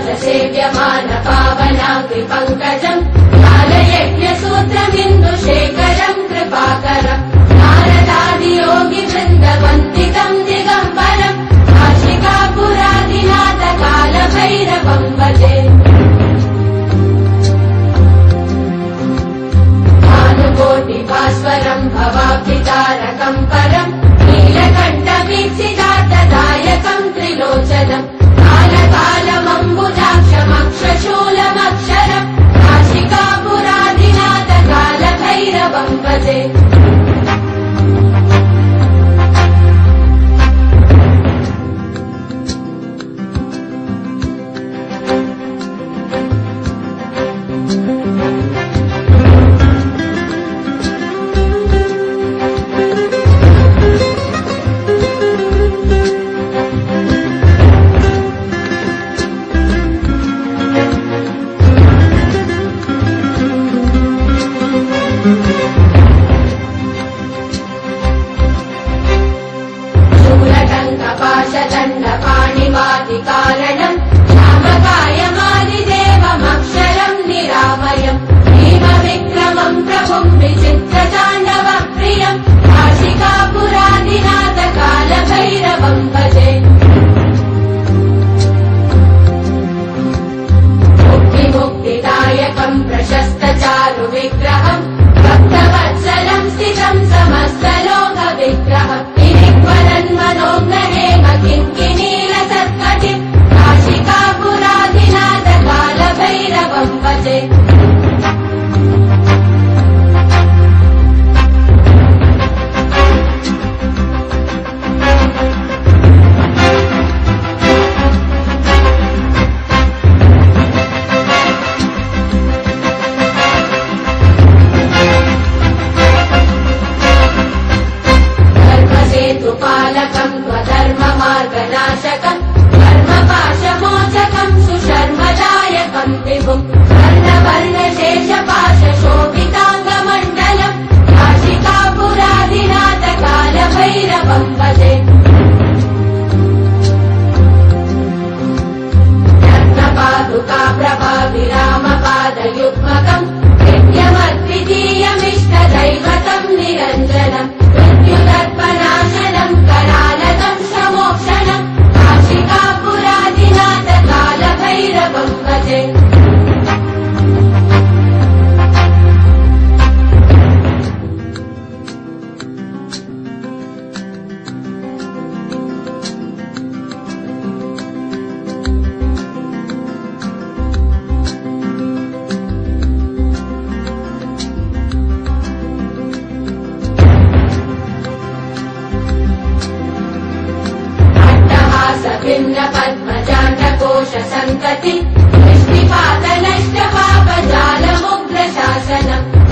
च सेव्यमान पावनाग्रि पङ्कजम् कालयज्ञसूत्रमिन्दुशेखरम् कृपाकरम् नारदादियोगि वृन्दवन्दितम् दिगम्बरम् काशिकापुरादिनाथ कालभैरवम् भजे भानुकोटिभास्वरम् भवाब्धितारकम् परम् नीलकण्ठवीक्षितार्थदायकम् त्रिलोचनम् कालकालमम्बुजाक्षमक्षशूलमक्षरम् काशिकापुरादिनाथ कालभैरवम् भजे कारणम् श्यामकायमादिदेवमक्षरम् निरामयम् भीमविक्रमम् प्रभुम् विचित्रताण्डवम् प्रियम् काशिकापुरादिनाथ कालभैरवम् भजे मुक्तिदायकम् प्रशस्तचारु विग्रहम् भक्तवत्सलम् स्थितम् समस्तलोकविग्रहम् मनोग्रहेम किङ्किणीलसत्कटिम् काशिकापुरादिनाथ कालभैरवम् भजे पालकम् त्वधर्ममार्गनाशकम् कर्मपाशमोचकम् सुशर्मदायकम् विभुम् वर्णवर्णशेषपाशशोभिताङ्गमण्डलम् काशिकापुरादिनाथ कालभैरवम् भजे रत्नपादुका प्रभाविरामपादयुग्मकम् नित्यमद्वितीयमिष्टदैवतम् निरञ्जनम् मृत्युदर्पनाशनम् करालकम् समोक्षणम् काशिकापुरादिनाथ कालभैरवम् भजे भिन्न पद्मजाण्डकोश सन्तति दृष्टिपात नष्ट पापजालमुग्र शासनम्